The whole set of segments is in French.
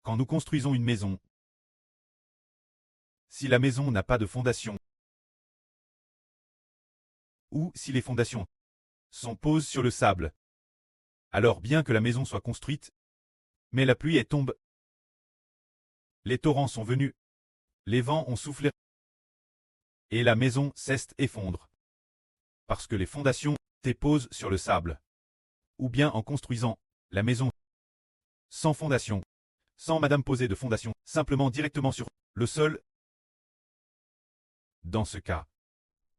Quand nous construisons une maison, si la maison n'a pas de fondation, ou si les fondations sont posées sur le sable, alors bien que la maison soit construite, mais la pluie est tombée, les torrents sont venus, les vents ont soufflé, et la maison s'effondre, parce que les fondations étaient posées sur le sable, ou bien en construisant la maison sans fondation, sans madame poser de fondation, simplement directement sur le sol. Dans ce cas,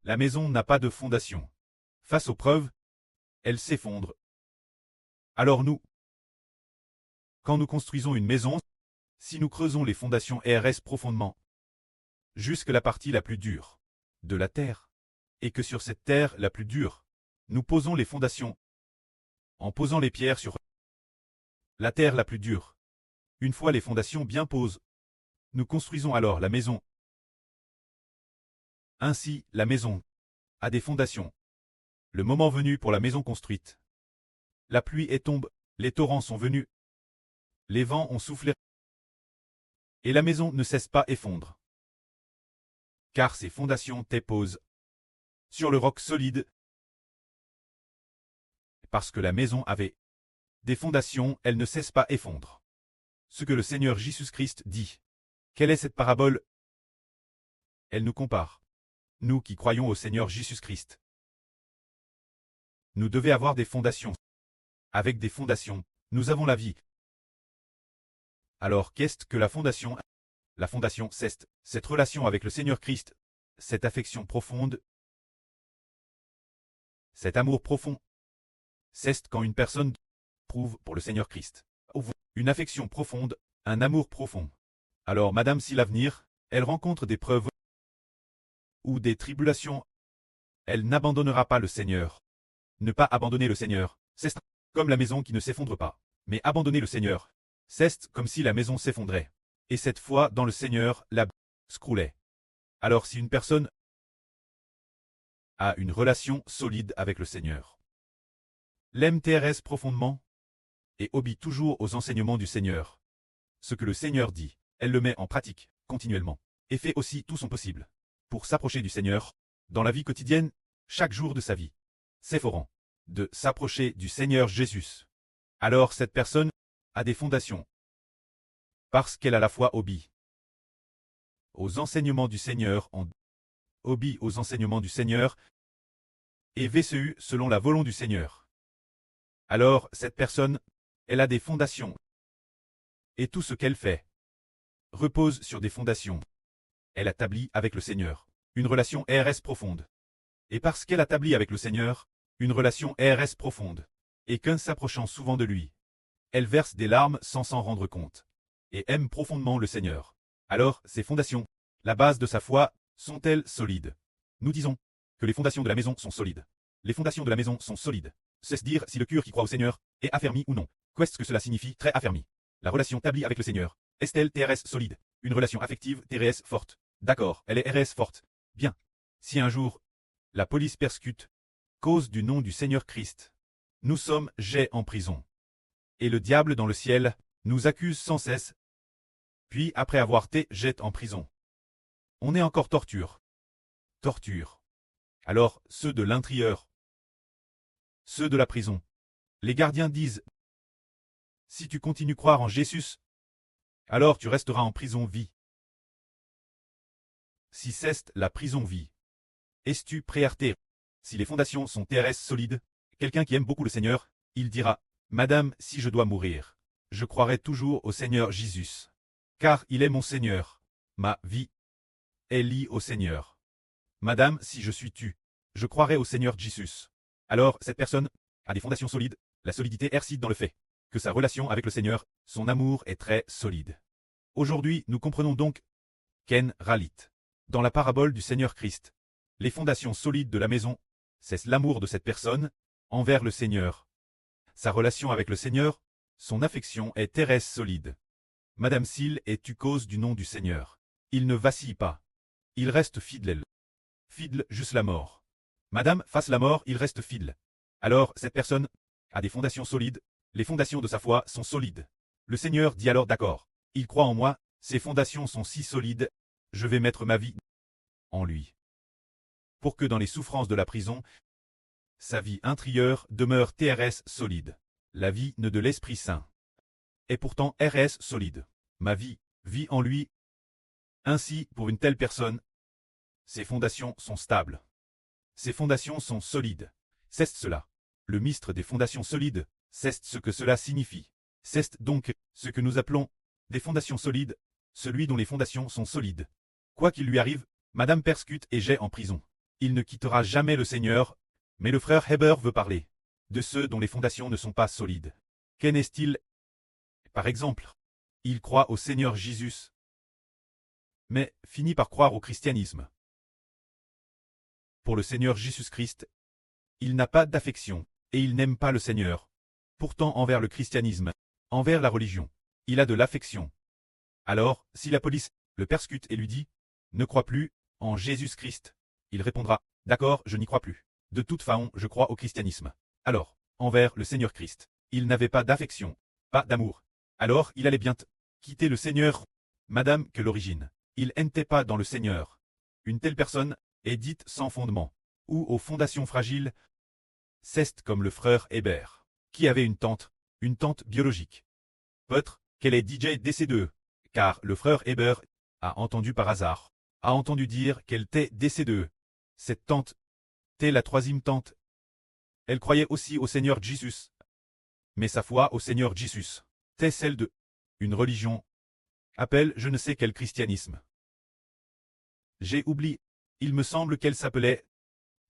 la maison n'a pas de fondation. Face aux preuves, elle s'effondre. Alors nous, quand nous construisons une maison, si nous creusons les fondations RS profondément, jusque la partie la plus dure de la terre, et que sur cette terre la plus dure, nous posons les fondations, en posant les pierres sur la terre la plus dure. Une fois les fondations bien posées, nous construisons alors la maison. Ainsi, la maison a des fondations. Le moment venu pour la maison construite, la pluie est tombée, les torrents sont venus, les vents ont soufflé, et la maison ne cesse pas effondre. Car ses fondations étaient posées sur le roc solide. Parce que la maison avait des fondations, elle ne cesse pas effondre. Ce que le Seigneur Jésus-Christ dit. Quelle est cette parabole? Elle nous compare. Nous qui croyons au Seigneur Jésus-Christ. Nous devons avoir des fondations. Avec des fondations, nous avons la vie. Alors qu'est-ce que la fondation? La fondation, c'est cette relation avec le Seigneur Christ, cette affection profonde, cet amour profond. C'est quand une personne prouve pour le Seigneur Christ une affection profonde, un amour profond. Alors madame, si l'avenir, elle rencontre des preuves ou des tribulations, elle n'abandonnera pas le Seigneur. Ne pas abandonner le Seigneur, c'est comme la maison qui ne s'effondre pas. Mais abandonner le Seigneur, c'est comme si la maison s'effondrait. Et cette fois, dans le Seigneur, la s'croulait. Alors si une personne a une relation solide avec le Seigneur, l'aime TRS profondément, et obéit toujours aux enseignements du Seigneur. Ce que le Seigneur dit, elle le met en pratique, continuellement, et fait aussi tout son possible pour s'approcher du Seigneur, dans la vie quotidienne, chaque jour de sa vie. S'efforant de s'approcher du Seigneur Jésus. Alors cette personne a des fondations, parce qu'elle a la foi obéit aux enseignements du Seigneur, obéit aux enseignements du Seigneur, et VCU selon la volonté du Seigneur. Alors cette personne, elle a des fondations, et tout ce qu'elle fait repose sur des fondations. Elle établit avec le Seigneur une relation RS profonde. Et parce qu'elle établit avec le Seigneur une relation RS profonde, et qu'en s'approchant souvent de lui, elle verse des larmes sans s'en rendre compte, et aime profondément le Seigneur. Alors ses fondations, la base de sa foi, sont-elles solides? Nous disons que les fondations de la maison sont solides. Les fondations de la maison sont solides. C'est dire si le cœur qui croit au Seigneur est affermi ou non. Qu'est-ce que cela signifie? Très affermi. La relation établie avec le Seigneur. Est-elle TRS solide? Une relation affective TRS forte. D'accord, elle est RS forte. Bien. Si un jour, la police persécute, cause du nom du Seigneur Christ, nous sommes en prison. Et le diable dans le ciel nous accuse sans cesse. Puis après avoir été en prison, on est encore torture. Torture. Alors ceux de l'intérieur, ceux de la prison, les gardiens disent: si tu continues à croire en Jésus, alors tu resteras en prison vie. Si c'est la prison vie, es-tu prêt à rester? Si les fondations sont TRS solides, quelqu'un qui aime beaucoup le Seigneur, il dira: Madame, si je dois mourir, je croirai toujours au Seigneur Jésus. Car il est mon Seigneur. Ma vie est liée au Seigneur. Madame, si je suis tue, je croirai au Seigneur Jésus. Alors cette personne a des fondations solides. La solidité réside dans le fait que sa relation avec le Seigneur, son amour est très solide. Aujourd'hui, nous comprenons donc Ken Ralit. Dans la parabole du Seigneur Christ, les fondations solides de la maison, c'est l'amour de cette personne envers le Seigneur. Sa relation avec le Seigneur, son affection est terrestre solide. Madame Sil est tu cause du nom du Seigneur. Il ne vacille pas. Il reste fidèle. Fidèle jusqu'à la mort. Madame, face la mort, il reste fidèle. Alors, cette personne a des fondations solides. Les fondations de sa foi sont solides. Le Seigneur dit alors d'accord. Il croit en moi, ses fondations sont si solides, je vais mettre ma vie en lui. Pour que dans les souffrances de la prison, sa vie intérieure demeure TRS solide. La vie ne de l'Esprit Saint est pourtant RS solide. Ma vie vit en lui. Ainsi, pour une telle personne, ses fondations sont stables. Ses fondations sont solides. C'est cela. Le mystre des fondations solides, c'est ce que cela signifie. C'est donc ce que nous appelons des fondations solides, celui dont les fondations sont solides. Quoi qu'il lui arrive, Madame persécute et j'ai en prison. Il ne quittera jamais le Seigneur, mais le frère Heber veut parler de ceux dont les fondations ne sont pas solides. Qu'en est-il? Par exemple, il croit au Seigneur Jésus, mais finit par croire au christianisme. Pour le Seigneur Jésus-Christ, il n'a pas d'affection, et il n'aime pas le Seigneur. Pourtant envers le christianisme, envers la religion, il a de l'affection. Alors, si la police le persécute et lui dit « Ne crois plus en Jésus-Christ », il répondra « D'accord, je n'y crois plus. De toute façon, je crois au christianisme. » Alors, envers le Seigneur Christ, il n'avait pas d'affection, pas d'amour. Alors, il allait bien quitter le Seigneur. Madame que l'origine, il n'était pas dans le Seigneur. Une telle personne est dite sans fondement, ou aux fondations fragiles. C'est comme le frère Heber, qui avait une tante biologique. Peut-être qu'elle est DJ décédée, car le frère Heber a entendu par hasard, a entendu dire qu'elle était décédée. Cette tante était la troisième tante. Elle croyait aussi au Seigneur Jésus. Mais sa foi au Seigneur Jésus était celle de une religion, appelle je ne sais quel christianisme. J'ai oublié, il me semble qu'elle s'appelait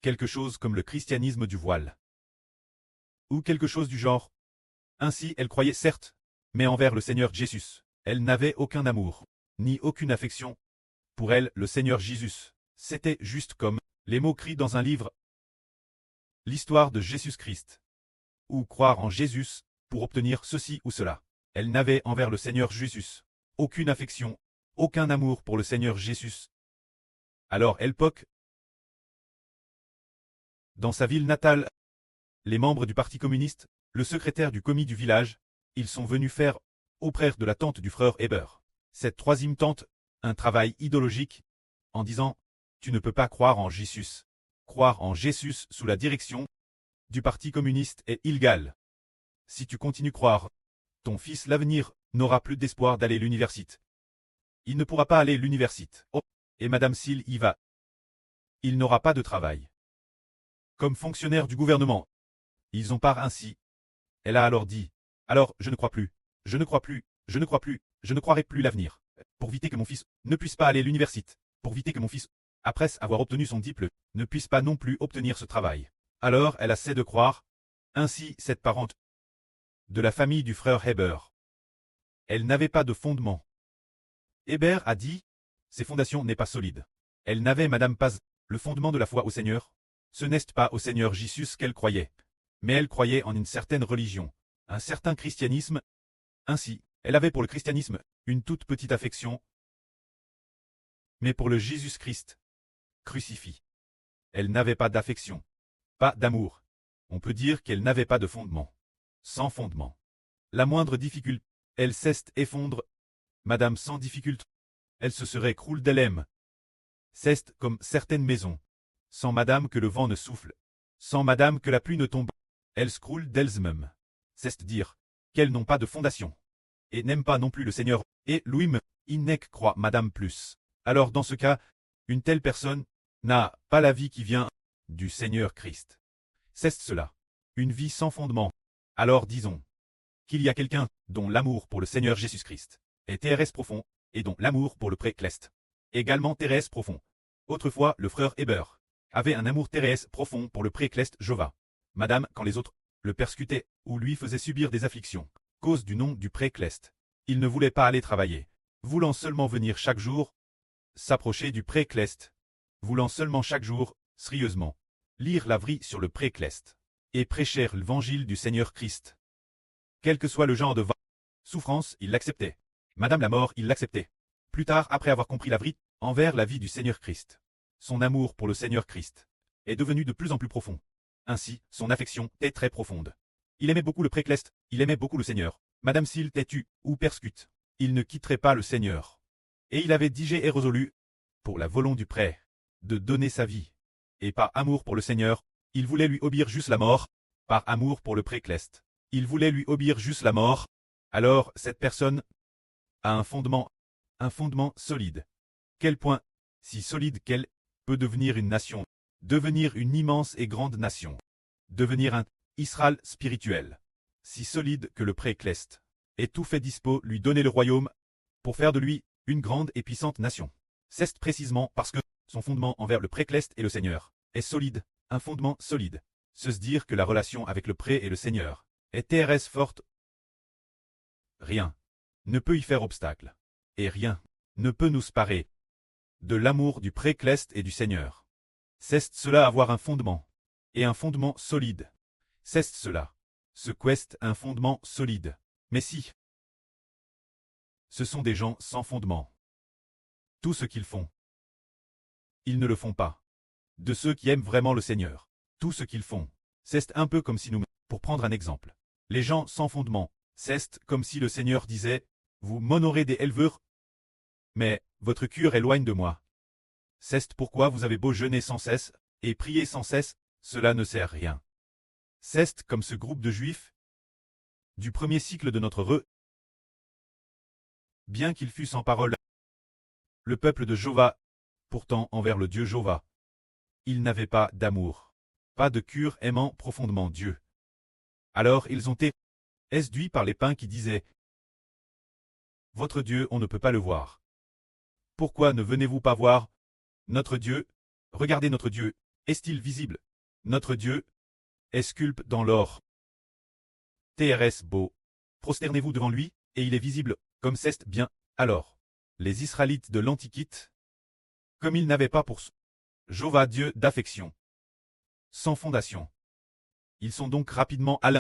quelque chose comme le christianisme du voile. Ou quelque chose du genre. Ainsi elle croyait certes, mais envers le Seigneur Jésus, elle n'avait aucun amour, ni aucune affection. Pour elle, le Seigneur Jésus, c'était juste comme les mots écrits dans un livre. L'histoire de Jésus-Christ. Ou croire en Jésus, pour obtenir ceci ou cela. Elle n'avait envers le Seigneur Jésus aucune affection, aucun amour pour le Seigneur Jésus. Alors elle poque. Dans sa ville natale, les membres du Parti communiste, le secrétaire du commis du village, ils sont venus faire, auprès de la tante du frère Heber, cette troisième tante, un travail idéologique, en disant « Tu ne peux pas croire en Jésus. Croire en Jésus sous la direction du Parti communiste est illégal. Si tu continues à croire, ton fils l'avenir n'aura plus d'espoir d'aller à l'université. Il ne pourra pas aller à l'université. Oh, et Madame s'il y va, il n'aura pas de travail. Comme fonctionnaire du gouvernement, ils ont part ainsi. Elle a alors dit, alors je ne crois plus, je ne crois plus, je ne crois plus, je ne croirai plus l'avenir. Pour éviter que mon fils ne puisse pas aller à l'université, pour éviter que mon fils, après avoir obtenu son diplôme, ne puisse pas non plus obtenir ce travail. Alors elle a cessé de croire. Ainsi cette parente de la famille du frère Heber. Elle n'avait pas de fondement. Heber a dit, ses fondations n'est pas solide. Elle n'avait madame pas le fondement de la foi au Seigneur. Ce n'est pas au Seigneur Jésus qu'elle croyait. Mais elle croyait en une certaine religion, un certain christianisme. Ainsi, elle avait pour le christianisme une toute petite affection. Mais pour le Jésus-Christ crucifié, elle n'avait pas d'affection, pas d'amour. On peut dire qu'elle n'avait pas de fondement. Sans fondement. La moindre difficulté, elle s'effondre. Madame sans difficulté, elle se serait écroule d'elle-même. C'est comme certaines maisons. Sans madame que le vent ne souffle. Sans madame que la pluie ne tombe. Elles s'écroulent d'elles-mêmes. C'est dire qu'elles n'ont pas de fondation. Et n'aiment pas non plus le Seigneur. Et lui-même, il n'est que croit madame plus. Alors dans ce cas, une telle personne n'a pas la vie qui vient du Seigneur Christ. C'est cela. Une vie sans fondement. Alors disons qu'il y a quelqu'un dont l'amour pour le Seigneur Jésus-Christ est terrestre profond, et dont l'amour pour le pré-cleste également terrestre profond. Autrefois, le frère Heber avait un amour terrestre profond pour le pré-cleste Jova. Madame, quand les autres le persécutaient ou lui faisaient subir des afflictions, cause du nom du pré-cleste, il ne voulait pas aller travailler, voulant seulement venir chaque jour, s'approcher du pré-cleste, voulant seulement chaque jour, sérieusement, lire la vraie sur le pré-cleste, et prêcher l'évangile du Seigneur Christ. Quel que soit le genre de souffrance, il l'acceptait. Madame la mort, il l'acceptait. Plus tard, après avoir compris la vraie envers la vie du Seigneur Christ, son amour pour le Seigneur Christ est devenu de plus en plus profond. Ainsi, son affection est très profonde. Il aimait beaucoup le pré-cleste, il aimait beaucoup le Seigneur. Madame s'il têtu ou persécute, il ne quitterait pas le Seigneur. Et il avait digé et résolu, pour la volonté du prêt, de donner sa vie. Et par amour pour le Seigneur, il voulait lui obéir jusqu'à la mort, par amour pour le précleste. Il voulait lui obéir jusqu'à la mort. Alors, cette personne a un fondement solide. Quel point, si solide qu'elle peut devenir une nation, devenir une immense et grande nation, devenir un Israël spirituel, si solide que le précleste est tout fait dispo lui donner le royaume, pour faire de lui une grande et puissante nation. C'est précisément parce que son fondement envers le précleste et le Seigneur est solide, un fondement solide. Se dire que la relation avec le pré et le Seigneur est terrestre forte. Rien ne peut y faire obstacle. Et rien ne peut nous séparer de l'amour du précleste et du Seigneur. C'est cela avoir un fondement, et un fondement solide. C'est cela, ce quest un fondement solide. Mais si ce sont des gens sans fondement, tout ce qu'ils font, ils ne le font pas. De ceux qui aiment vraiment le Seigneur, tout ce qu'ils font, c'est un peu comme si nous, pour prendre un exemple, les gens sans fondement, c'est comme si le Seigneur disait, vous m'honorez des éleveurs, mais votre cœur éloigne de moi. C'est pourquoi vous avez beau jeûner sans cesse, et prier sans cesse, cela ne sert à rien. C'est comme ce groupe de Juifs du premier cycle de notre bien qu'il fût sans parole, le peuple de Jéhovah, pourtant envers le Dieu Jéhovah, ils n'avaient pas d'amour, pas de cœur aimant profondément Dieu. Alors ils ont été séduits par les pains qui disaient, votre Dieu on ne peut pas le voir. Pourquoi ne venez-vous pas voir notre Dieu? Regardez notre Dieu, est-il visible? Notre Dieu est sculpté dans l'or. TRS beau. Prosternez-vous devant lui, et il est visible, comme c'est bien. Alors, les Israélites de l'Antiquité, comme ils n'avaient pas pour Jéhovah Dieu d'affection, sans fondation, ils sont donc rapidement allés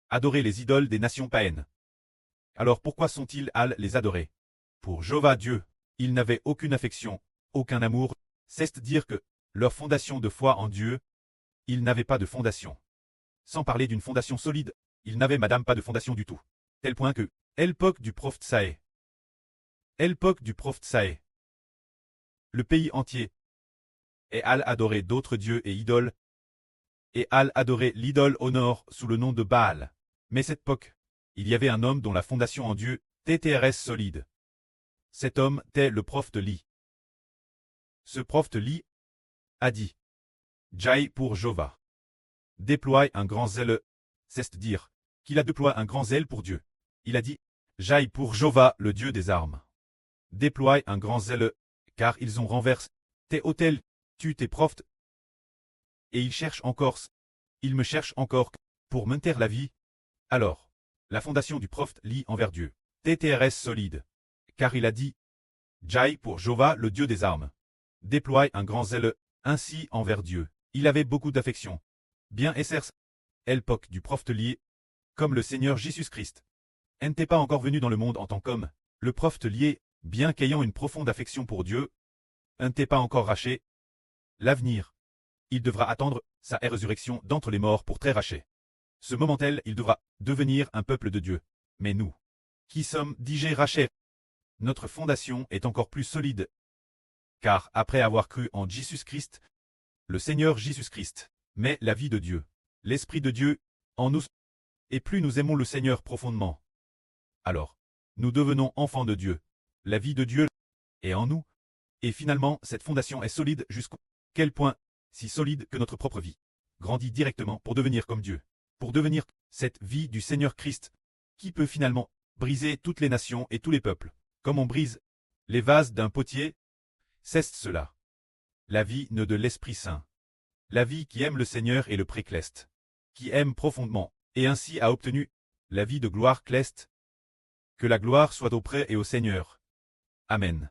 adorer les idoles des nations païennes. Alors pourquoi sont-ils allés les adorer? Pour Jéhovah Dieu, ils n'avaient aucune affection, aucun amour, c'est dire que leur fondation de foi en Dieu, ils n'avaient pas de fondation. Sans parler d'une fondation solide, ils n'avaient madame pas de fondation du tout. Tel point que, l'époque du prophète Saé. L'époque du prophète Saé. Le pays entier est allé adorer d'autres dieux et idoles, et allé adorer l'idole au nord sous le nom de Baal. Mais cette époque, il y avait un homme dont la fondation en Dieu était solide. Cet homme était le prophète Li. Ce prophète Li a dit, Jaï pour Jéhovah. Déploie un grand zèle, c'est dire qu'il a déployé un grand zèle pour Dieu. Il a dit, Jaï pour Jéhovah, le Dieu des armes. Déploie un grand zèle, car ils ont renversé tes autels, tu tes prophètes. Et ils cherchent encore, ils me cherchent encore, pour me taire la vie. Alors, la fondation du prophète Li envers Dieu, TTRS solide. Car il a dit, Jaï pour Jéhovah, le Dieu des armes. Déploie un grand zèle, ainsi envers Dieu. Il avait beaucoup d'affection. Bien essers, l'époque du prophète Li, comme le Seigneur Jésus-Christ. N'était pas encore venu dans le monde en tant qu'homme, le prophète Li, bien qu'ayant une profonde affection pour Dieu, n'était pas encore raché. L'avenir, il devra attendre sa résurrection d'entre les morts pour très racher. Ce moment tel, il devra devenir un peuple de Dieu. Mais nous, qui sommes digés rachés, notre fondation est encore plus solide. Car après avoir cru en Jésus-Christ, le Seigneur Jésus-Christ, mais la vie de Dieu, l'Esprit de Dieu, en nous, et plus nous aimons le Seigneur profondément, alors, nous devenons enfants de Dieu, la vie de Dieu est en nous, et finalement cette fondation est solide jusqu'à quel point, si solide que notre propre vie, grandit directement pour devenir comme Dieu, pour devenir cette vie du Seigneur Christ, qui peut finalement briser toutes les nations et tous les peuples, comme on brise les vases d'un potier. C'est cela. La vie de l'Esprit Saint. La vie qui aime le Seigneur et le précleste, qui aime profondément, et ainsi a obtenu la vie de gloire cleste. Que la gloire soit auprès et au Seigneur. Amen.